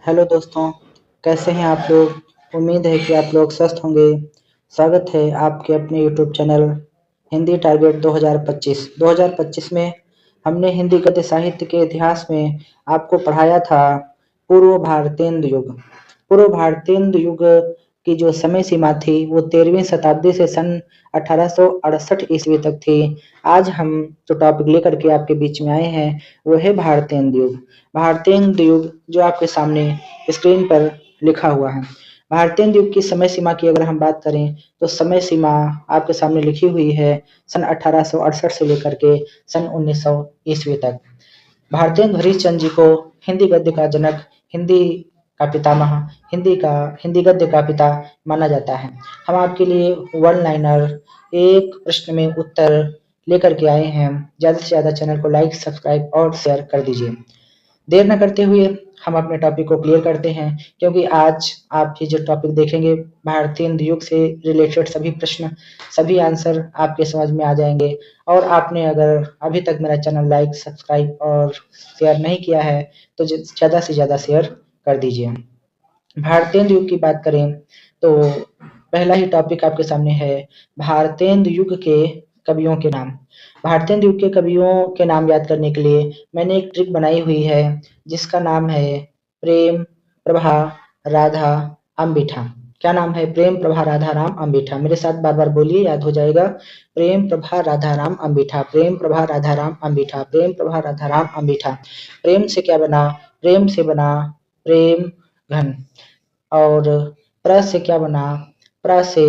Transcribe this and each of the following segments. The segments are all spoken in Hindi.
हेलो दोस्तों, कैसे हैं आप लोग? उम्मीद है कि आप लोग स्वस्थ होंगे। स्वागत है आपके अपने यूट्यूब चैनल हिंदी टारगेट 2025। 2025 में हमने हिंदी गद्य साहित्य के इतिहास में आपको पढ़ाया था पूर्व भारतेंदु युग। पूर्व भारतेंदु युग की जो समय सीमा थी वो 13वीं शताब्दी से सन 1868 ईस्वी तक थी। आज हम जो टॉपिक लेकर के आपके बीच में आए हैं वो है भारतेंदु युग। भारतेंदु युग जो आपके सामने स्क्रीन पर लिखा हुआ है। भारतेंदु युग की समय सीमा की अगर हम बात करें तो समय सीमा आपके सामने लिखी हुई है सन 1868 से लेकर के सन 1900 ईस्वी तक। भारतेंदु हरिश्चंद्र जी को हिंदी गद्य का जनक, हिंदी का पितामह, हिंदी गद्य का पिता माना जाता है। हम आपके लिए वन लाइनर एक प्रश्न में उत्तर लेकर के आए हैं। ज़्यादा से ज़्यादा चैनल को लाइक, सब्सक्राइब और शेयर कर दीजिए। देर न करते हुए हम अपने टॉपिक को क्लियर करते हैं, क्योंकि आज आप ये जो टॉपिक देखेंगे भारतेंदु युग से रिलेटेड सभी प्रश्न, सभी आंसर आपके समझ में आ जाएंगे। और आपने अगर अभी तक मेरा चैनल लाइक, सब्सक्राइब और शेयर नहीं किया है तो ज़्यादा से ज़्यादा शेयर कर दीजिए। भारतेंदु युग की बात करें तो पहला ही टॉपिक आपके सामने है भारतेंदु युग के कवियों के नाम। भारतेंदु युग के कवियों के नाम याद करने के लिए मैंने एक ट्रिक बनाई हुई है जिसका नाम है प्रेम, प्रभा, राधा, अंबिठा। क्या नाम है? प्रेम, प्रभा, राधा, राम, अंबिठा। मेरे साथ बार बार बोलिए, याद हो जाएगा। प्रेम, प्रभा, राधा, राम, अंबिठा। प्रेम, प्रभा, राधा, राम, अंबिठा। प्रेम, प्रभा, राधा, राम, अंबिठा। प्रेम से क्या बना? प्रेम से बना प्रेम घन। और प्र से क्या बना? प्र से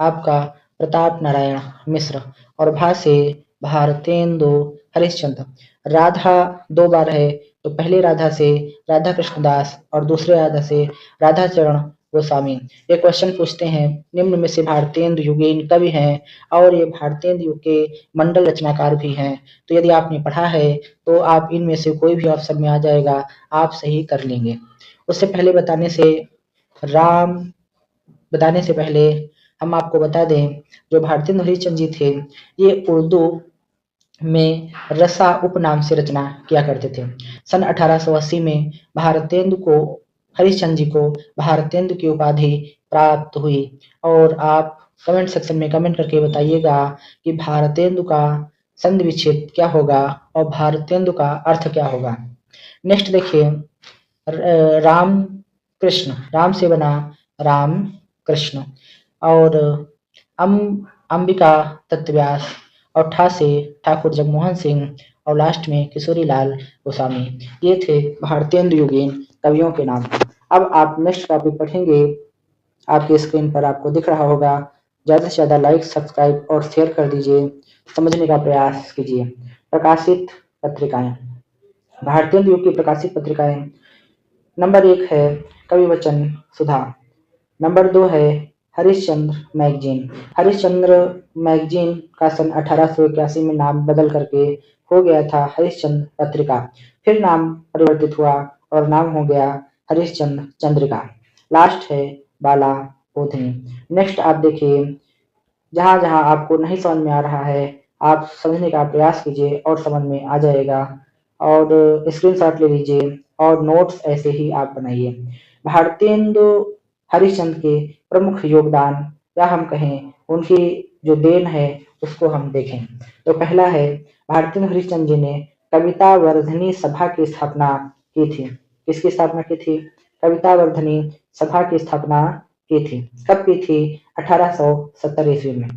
आपका प्रताप नारायण मिश्र। और भा से भारतेंदु हरिश्चंद्र। राधा दो बार है तो पहले राधा से राधा कृष्णदास और दूसरे राधा से राधा चरण गोस्वामी। ये क्वेश्चन पूछते हैं निम्न में से भारतेंदु युगीन कवि हैं और ये भारतेंदु युग के मंडल रचनाकार भी हैं। तो यदि आपने पढ़ा है तो आप इनमें से कोई भी ऑप्शन में आ जाएगा, आप सही कर लेंगे। उससे पहले बताने से पहले हम आपको बता दें, जो भारतेंदु हरिश्चंद्र जी थे ये उर्दू में रसा उपनाम से रचना किया करते थे। सन 1880 में हरिश्चंद्र जी को भारतेंदु की उपाधि प्राप्त हुई। और आप कमेंट सेक्शन में कमेंट करके बताइएगा कि भारतेंदु का संधि विच्छेद क्या होगा और भारतेंदु का अर्थ क्या होगा। नेक्स्ट देखिए, राम कृष्ण। राम से बना राम कृष्ण। और अंबिका तत्व्यास। और ठा से ठाकुर जगमोहन सिंह। और लास्ट में किशोरी लाल गोस्वामी। ये थे भारतेंदु युगीन कवियों के नाम। अब आप नेक्स्ट टॉपिक पढ़ेंगे, आपकी स्क्रीन पर आपको दिख रहा होगा। ज़्यादा से ज़्यादा लाइक, सब्सक्राइब और शेयर कर दीजिए, समझने का प्रयास कीजिए। प्रकाशित पत्रिकाएं। भारतेंदु युग की प्रकाशित पत्रिकाएं, नंबर 1 है कविवचन सुधा। नंबर 2 है हरिश्चंद्र मैगजीन। हरिश्चंद्र मैगजीन का सन 1881 में नाम बदल करके हो गया था हरिश्चंद्र पत्रिका। फिर नाम परिवर्तित हुआ और नाम हो गया हरिश्चंद्र चंद्रिका। लास्ट है बाला बोधिनी। नेक्स्ट आप देखिए, जहां जहां आपको नहीं समझ में आ रहा है आप समझने का प्रयास कीजिए और समझ में आ जाएगा। और स्क्रीनशॉट ले लीजिए और नोट्स ऐसे ही आप बनाइए। भारतेंदु हरिश्चंद्र के प्रमुख योगदान या हम कहें उनकी जो देन है उसको हम देखें तो पहला है भारतेंदु हरिश्चंद्र जी ने कविता वर्धनी सभा की स्थापना की थी। किसकी स्थापना की थी? कविता वर्धनी सभा की स्थापना की थी। कब की थी? 1870 ईस्वी में।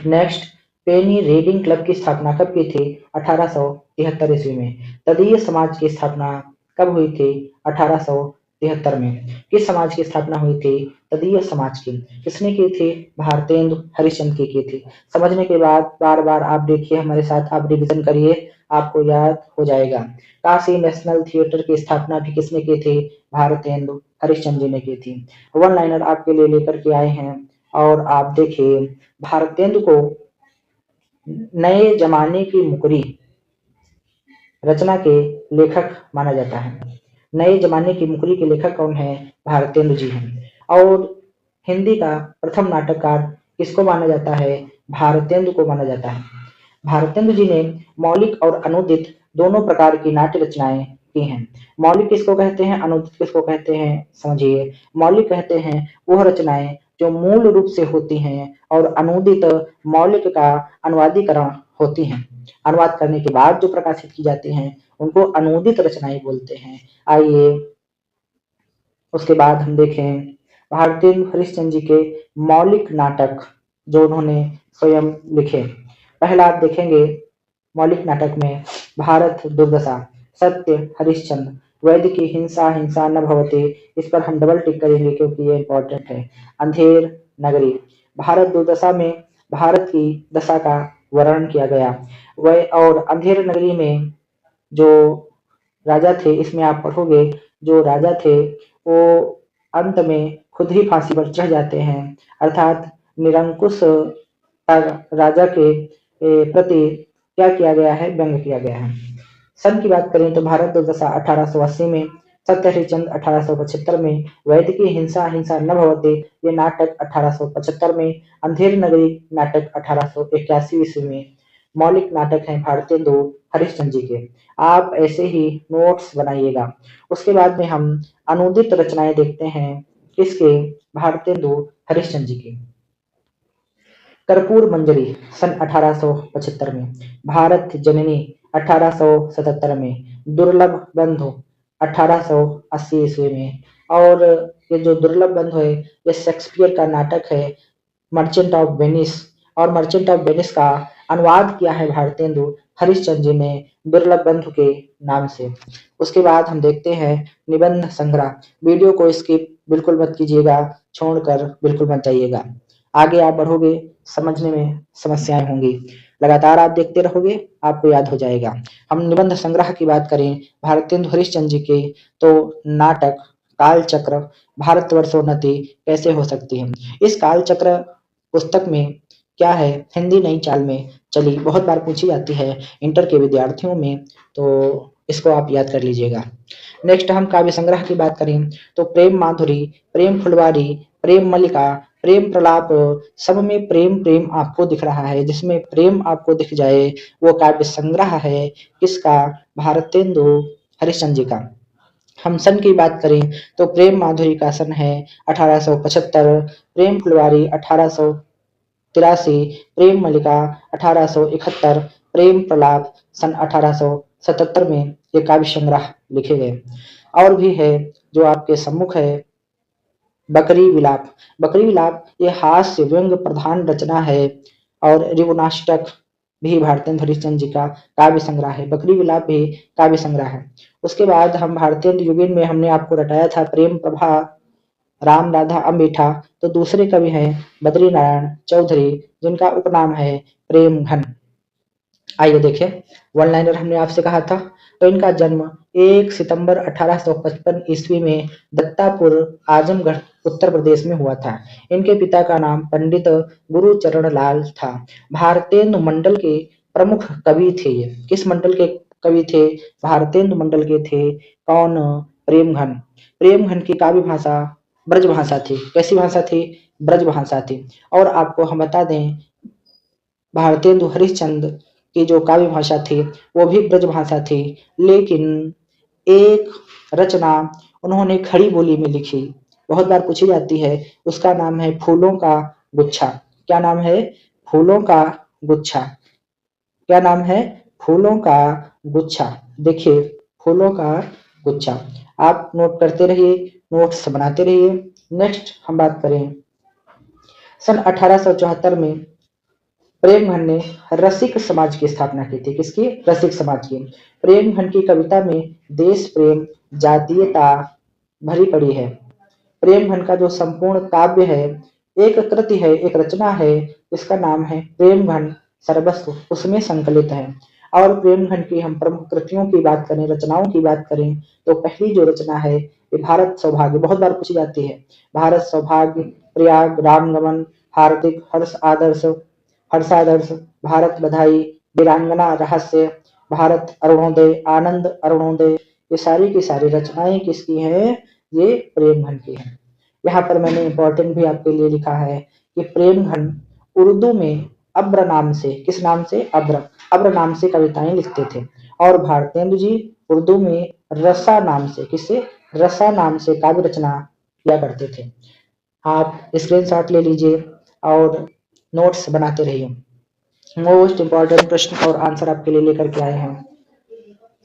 नेक्स्ट, पेनी रीडिंग क्लब की स्थापना कब की थी? 1873 ईस्वी में। तदीय समाज की स्थापना कब हुई थी? 1873 में। किस समाज की स्थापना हुई थी? तदीय समाज की। किसने की थी? भारतेंदु हरिश्चंद्र की थी। समझने के बाद बार बार आप देखिए, हमारे साथ आप रिविजन करिए, आपको याद हो जाएगा। काशी नेशनल थिएटर की स्थापना भी किसने की थी? भारतेंदु हरिश्चंद्र जी ने की थी। वन लाइनर आपके लिए लेकर के आए हैं और आप देखिए, भारतेंदु को नए जमाने की मुकरी रचना के लेखक माना जाता है। नए जमाने की मुकरी के लेखक कौन है? भारतेंदु जी हैं। और हिंदी का प्रथम नाटककार किसको माना जाता है? भारतेंदु को माना जाता है। भारतेंदु जी ने मौलिक और अनूदित दोनों प्रकार की नाट्य रचनाएं की हैं। मौलिक किसको कहते हैं, अनुदित किसको कहते हैं, समझिए। मौलिक कहते हैं वह रचनाएं जो मूल रूप से होती हैं, और अनुदित मौलिक का अनुवादीकरण होती हैं। अनुवाद करने के बाद जो प्रकाशित की जाती हैं उनको अनुदित रचनाएं बोलते हैं। आइए उसके बाद हम देखें भारतेंदु हरिश्चंद्र जी के मौलिक नाटक जो उन्होंने स्वयं लिखे। पहला आप देखेंगे मौलिक नाटक में भारत दुर्दशा, सत्य, हरिश्चंद्र, वैद्य की हिंसा हिंसा न भवते, इस पर हम डबल टिक करेंगे क्योंकि ये इंपॉर्टेंट है। अंधेर नगरी, भारत दुर्दशा में भारत की दशा का वर्णन किया गया। वह और अंधेर नगरी में जो राजा थे, इसमें आप पढ़ोगे जो राजा थे वो अंत में खुद ही फांसी पर चढ़ जाते हैं, अर्थात निरंकुश राजा के प्रति क्या किया गया है, व्यंग किया गया है। सन की बात करें तो भारत दुर्दशा 1880 में, सत्य हरिश्चंद्र 1875 में, वैद्य की हिंसा हिंसा न भवते ये नाटक 1875 में, अंधेर नगरी नाटक 1881 ईस्वी में। मौलिक नाटक हैं भारतेंदु हरिश्चंद्र जी के। आप ऐसे ही नोट्स बनाइएगा। उसके बाद में हम अनुदित रचनाएं देखते हैं किसके, भारतेंदु हरिश्चंद्र जी की। कर्पूर मंजरी सन 1875 में, भारत जननी 1877 में, दुर्लभ बंधु 1880 ईस्वी में। और ये जो दुर्लभ बंधु है ये शेक्सपियर का नाटक है, मर्चेंट ऑफ वेनिस, और मर्चेंट ऑफ वेनिस का अनुवाद किया है भारतेंदु हरिश्चंद्र जी ने दुर्लभ बंधु के नाम से। उसके बाद हम देखते हैं निबंध संग्रह। वीडियो को स्किप बिल्कुल मत कीजिएगा, छोड़कर बिल्कुल मत जाइएगा। आगे आप बढ़ोगे समझने में समस्याएं होंगी, लगातार आप देखते रहोगे आपको याद हो जाएगा। हम निबंध संग्रह की बात करें भारतेंदु हरिश्चंद्र जी के तो नाटक कालचक्र, भारतवर्षोन्नति कैसे हो सकती है। इस कालचक्र पुस्तक में क्या है, हिंदी नई चाल में चली, बहुत बार पूछी जाती है इंटर के विद्यार्थियों में, तो इसको आप याद कर लीजिएगा। नेक्स्ट हम काव्य संग्रह की बात करें तो प्रेम माधुरी, प्रेम फुलवारी, प्रेम मल्लिका, प्रेम प्रलाप, सब में प्रेम प्रेम आपको दिख रहा है, जिसमें प्रेम आपको दिख जाए वो काव्य संग्रह है किसका, भारतेंदु हरिश्चंद्र जी का। हम सन की बात करें तो प्रेम माधुरी का सन है 1875, प्रेम फुलवारी 1883, प्रेम मल्लिका 1871, प्रेम प्रलाप सन 1877 में ये काव्य संग्रह लिखे गए। और भी है जो आपके सम्मुख है बकरी विलाप। बकरी विलाप ये हास्य व्यंग प्रधान रचना है, और रिवनाष्टक भी भारतेंदु हरिश्चंद्र जी का काव्य संग्रह है। बकरी विलाप भी काव्य संग्रह है। उसके बाद हम भारतेंदु युगीन में हमने आपको रटाया था प्रेम प्रभा, राम राधा अम्बिठा, तो दूसरे कवि हैं बद्री नारायण चौधरी जिनका उपनाम है प्रेम घन। आइए देखें, वन लाइनर हमने आपसे कहा था, तो इनका जन्म 1 सितंबर 1855 ईस्वी में दत्तापुर आजमगढ़ उत्तर प्रदेश में हुआ था। इनके पिता का नाम पंडित गुरुचरण लाल था। भारतेंदु मंडल के प्रमुख कवि थे ये। किस मंडल के कवि थे, भारतेंदु मंडल के थे। कौन, प्रेमघन। प्रेमघन की काव्य भाषा ब्रज भाषा थी। कैसी भाषा थी, ब्रज भाषा थी। और आपको हम बता दें भारतेंदु हरिश्चंद्र की जो काव्य भाषा थी वो भी ब्रज भाषा थी, लेकिन एक रचना उन्होंने खड़ी बोली में लिखी, बहुत बार पूछी जाती है, उसका नाम है फूलों का गुच्छा। क्या नाम है, फूलों का गुच्छा। क्या नाम है, फूलों का गुच्छा। देखिए, फूलों का गुच्छा। आप नोट करते रहिए, नोट्स बनाते रहिए। नेक्स्ट हम बात करें सन 1874 में प्रेमघन ने रसिक समाज की स्थापना की थी। किसकी, रसिक समाज की। प्रेमघन की कविता में देश प्रेम जातीयता भरी पड़ी है। प्रेमघन का जो संपूर्ण काव्य है, एक कृति है, एक रचना है, इसका नाम है प्रेमघन सर्वस्व, उसमें संकलित है। और प्रेमघन की हम प्रमुख कृतियों की बात करें, रचनाओं की बात करें, तो पहली जो रचना है ये भारत सौभाग्य, बहुत बार पूछी जाती है। भारत सौभाग्य, प्रयाग, रामगमन, हार्दिक, हर्षादर्श, भारत बधाई, वीरांगना रहस्य, भारत अरुणोदय, आनंद अरुणोदय, ये सारी की सारी रचनाएं किसकी हैं, ये प्रेमघन की हैं। यहाँ पर मैंने इंपॉर्टेंट भी आपके लिए लिखा है कि प्रेमघन उर्दू में अब्र नाम से, किस नाम से, अब्र नाम से कविताएं लिखते थे। और भारतेंदु जी उर्दू में रसा नाम से, किससे, रसा नाम से काव्य रचना किया करते थे। आप स्क्रीनशॉट ले लीजिए और नोट्स बनाते रहिए। मोस्ट इंपॉर्टेंट प्रश्न और आंसर आपके लिए लेकर के आए हैं,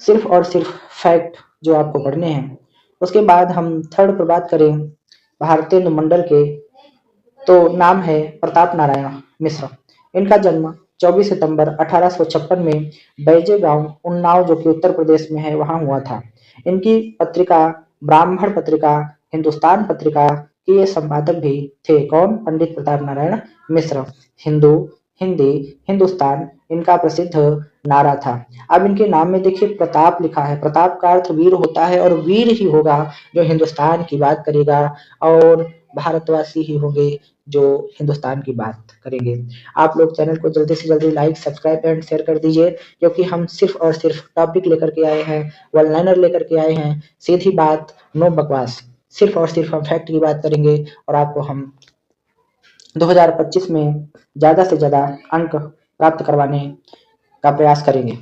सिर्फ और सिर्फ फैक्ट जो आपको पढ़ने हैं। उसके बाद हम थर्ड पर बात करें भारतेंदु मंडल के, तो नाम है प्रताप नारायण मिश्र। इनका जन्म 24 सितंबर 1856 में बैजे गांव उन्नाव, जो कि उत्तर प्रदेश में है, वहां हुआ था। इनकी पत्रिका ब्राह्मण पत्रिका, हिंदुस्तान पत्रिका के ये संपादक भी थे। कौन? पंडित प्रताप नारायण मिश्र। हिंदू, हिंदी, हिंदुस्तान इनका प्रसिद्ध नारा था। अब इनके नाम में देखिए प्रताप लिखा है। प्रताप का अर्थ वीर होता है, और वीर ही होगा जो हिंदुस्तान की बात करेगा, और भारतवासी ही होंगे जो हिंदुस्तान की बात करेंगे। आप लोग चैनल को जल्दी से जल्दी लाइक, सब्सक्राइब एंड शेयर कर दीजिए, क्योंकि हम सिर्फ और सिर्फ टॉपिक लेकर के आए हैं, वन लाइनर लेकर के आए हैं, सीधी बात, नो बकवास। सिर्फ और सिर्फ हम फैक्ट की बात करेंगे, और आपको हम 2025 में ज्यादा से ज्यादा अंक प्राप्त करवाने का प्रयास करेंगे।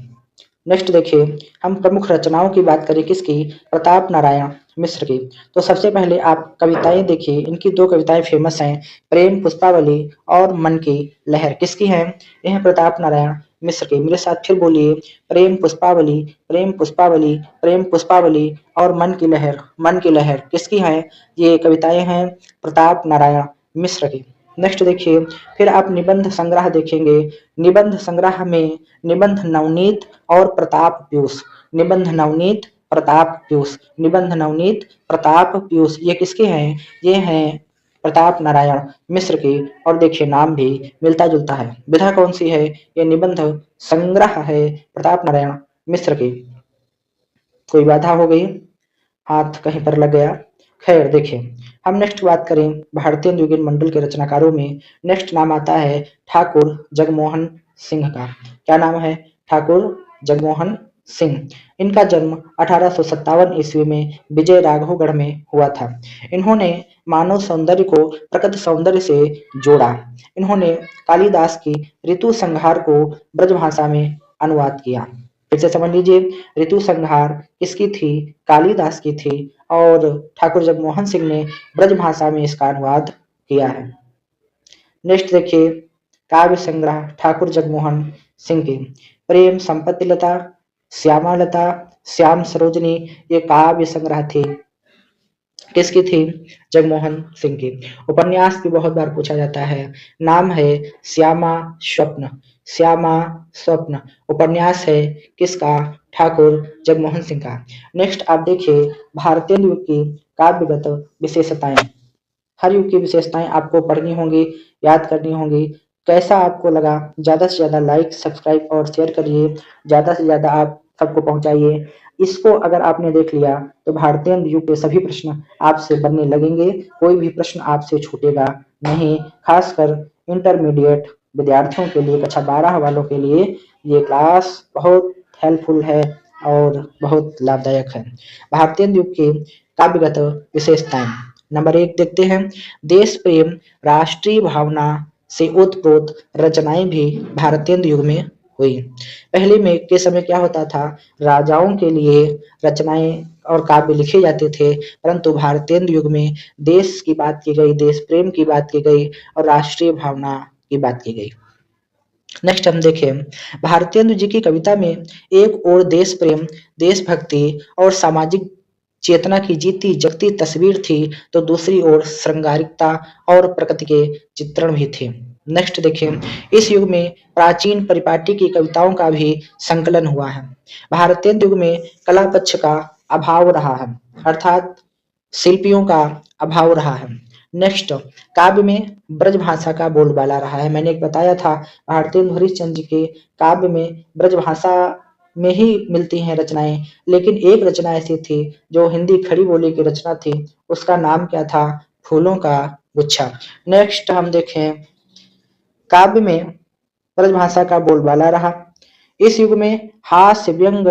नेक्स्ट देखिए, हम प्रमुख रचनाओं की बात करें किसकी, प्रताप नारायण मिश्र की। तो सबसे पहले आप कविताएं देखिए, इनकी दो कविताएं फेमस हैं, प्रेम पुष्पावली और मन की लहर। किसकी हैं? यह है प्रताप नारायण मिश्र की। मेरे साथ फिर बोलिए, प्रेम पुष्पावली, प्रेम पुष्पावली, प्रेम पुष्पावली और मन की लहर। मन की लहर किसकी हैं? ये कविताएं हैं प्रताप नारायण मिश्र की। नेक्स्ट देखिए, फिर आप निबंध संग्रह देखेंगे। निबंध संग्रह में निबंध नवनीत और प्रताप पीयूष, निबंध नवनीत प्रताप पीयूष, निबंध नवनीत प्रताप पीयूष, ये किसके हैं? ये हैं प्रताप नारायण मिश्र की। और देखिए नाम भी मिलता जुलता है। विधा कौन सी है? ये निबंध संग्रह है प्रताप नारायण मिश्र की। कोई बाधा हो गई, हाथ कहीं पर लग गया। खैर देखिए, हम नेक्स्ट बात करें भारतेंदु युगीन मंडल के रचनाकारों में। नेक्स्ट नाम आता है ठाकुर जगमोहन सिंह का। क्या नाम है? ठाकुर जगमोहन सिंह। इनका जन्म 1857 ईस्वी में विजय राघवगढ़ में हुआ था। इन्होंने मानव सौंदर्य को प्रकृति सौंदर्य से जोड़ा। इन्होंने कालिदास की ऋतु संहार को ब्रजभाषा में अनुवाद किया। फिर से समझ लीजिए, ऋतु संहार किसकी थी? कालिदास की थी, और ठाकुर जगमोहन सिंह ने ब्रजभाषा में इसका अनुवाद किया है। नेक्स्ट देखिए, काव्य संग्रह ठाकुर जगमोहन सिंह की। प्रेम संपत्ति लता, श्यामा लता, श्याम सरोजनी, ये काव्य संग्रह थे। किसकी थी? जगमोहन सिंह की। उपन्यास भी बहुत बार पूछा जाता है। नाम है श्यामा स्वप्न, श्यामा स्वप्न उपन्यास है किसका? ठाकुर जगमोहन सिंह का। नेक्स्ट आप देखिए, भारतेंदु युग की काव्यगत विशेषताएं। हर युग की विशेषताएं आपको पढ़नी होंगी, याद करनी होंगी। कैसा आपको लगा? ज्यादा से ज्यादा लाइक, सब्सक्राइब और शेयर करिए, ज्यादा से ज्यादा आप सबको पहुंचाइए। इसको अगर आपने देख लिया तो भारतेंदु युग के सभी प्रश्न आपसे बनने लगेंगे, कोई भी प्रश्न आपसे छूटेगा नहीं। खासकर इंटरमीडिएट विद्यार्थियों के लिए, कक्षा 12 वालों के लिए ये क्लास बहुत हेल्पफुल है और बहुत लाभदायक है। भारतेंदु युग की काव्यगत विशेषताएं। नंबर 1 देखते हैं, देश प्रेम राष्ट्रीय भावना से ओतप्रोत रचनाएं भी भारतेंदु युग में हुई। पहले में के समय क्या होता था, राजाओं के लिए रचनाएं और काव्य लिखे जाते थे, परंतु भारतेंदु युग में देश की बात की गई, देश प्रेम की बात की गई और राष्ट्रीय भावना की बात की गई। नेक्स्ट हम देखें, भारतेंदु जी की कविता में एक और देश प्रेम, देशभक्ति और सामाजिक चेतना की जीती जगती तस्वीर थी, तो दूसरी ओर श्रृंगारिकता और प्रकृति के चित्रण भी थे। नेक्स्ट देखें, इस युग में प्राचीन परिपाटी की कविताओं का भी संकलन हुआ है। भारतेंदु युग में कला पक्ष का अभाव रहा है, अर्थात शिल्पियों का अभाव रहा है। नेक्स्ट, काव्य में ब्रजभाषा का बोलबाला रहा है। मैंने एक बताया था, भारतेंदु हरिश्चंद्र जी के काव्य में ब्रजभाषा में ही मिलती हैं रचनाएं, लेकिन एक रचना ऐसी थी जो हिंदी खड़ी बोली की रचना थी, उसका नाम क्या था? फूलों का गुच्छा। नेक्स्ट हम देखें, काव्य में ब्रजभाषा का बोलबाला रहा। इस युग में हास्य व्यंग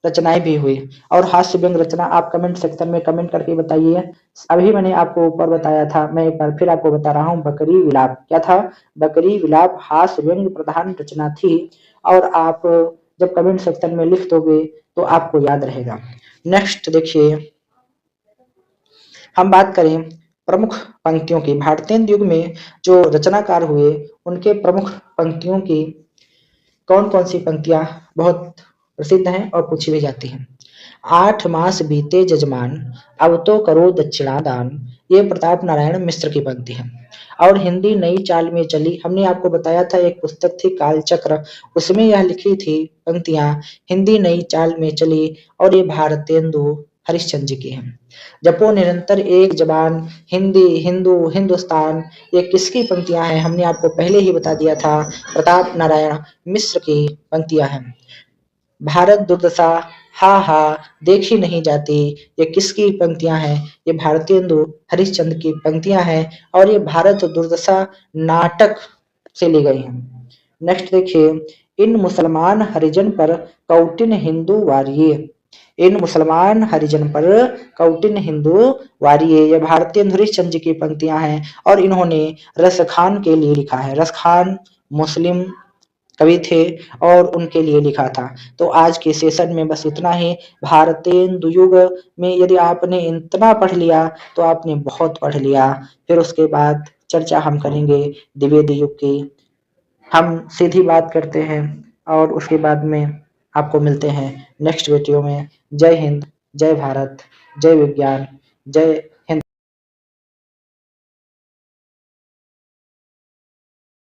रचनाएं भी हुई, और हास्य व्यंग रचना आप कमेंट सेक्शन में कमेंट करके बताइए। अभी मैंने आपको ऊपर बताया था, मैं एक बार फिर आपको बता रहा हूँ, बकरी विलाप। क्या था? बकरी विलाप हास्य व्यंग प्रधान रचना थी। और आप जब कमेंट सेक्शन में लिख दोगे तो आपको याद रहेगा। नेक्स्ट देखिए, हम बात करें प्रमुख पंक्तियों की। भारतीय युग में जो रचनाकार हुए उनके प्रमुख पंक्तियों की कौन कौन सी पंक्तियां बहुत प्रसिद्ध हैं और पूछी भी जाती हैं। 8 मास बीते जजमान, अब तो करो दक्षिणादान, ये प्रताप नारायण मिश्र की पंक्ति है। और हिंदी नई चाल में चली, हमने आपको बताया था एक पुस्तक थी कालचक्र, उसमें यह लिखी थी पंक्तियां, हिंदी नई चाल में चली, और ये भारतेंदु हरिश्चंद्र जी की है। जपो निरंतर एक जबान, हिंदी हिंदू हिंदुस्तान, ये किसकी पंक्तियां हैं, हमने आपको पहले ही बता दिया था, प्रताप नारायण मिश्र की पंक्तियां हैं। भारत दुर्दशा, हा हा देखी नहीं जाती, ये किसकी पंक्तियां हैं, ये भारतेंदु हरिश्चंद्र की पंक्तियां हैं, और ये भारत दुर्दशा नाटक से ली गई हैं। नेक्स्ट देखिए, इन मुसलमान हरिजन पर कौटिन हिंदू वारिये, इन मुसलमान हरिजन पर कौटिन हिंदू वारिये, ये भारतेंदु हरिश्चंद्र जी की पंक्तियां हैं, और इन्होंने रस खान के लिए लिखा है। रस खान मुस्लिम कवि थे और उनके लिए लिखा था। तो आज के सेशन में बस इतना ही। भारतेंदु युग में यदि आपने इतना पढ़ लिया तो आपने बहुत पढ़ लिया। फिर उसके बाद चर्चा हम करेंगे द्विवेदी युग की। हम सीधी बात करते हैं और उसके बाद में आपको मिलते हैं नेक्स्ट वीडियो में। जय हिंद, जय भारत, जय विज्ञान, जय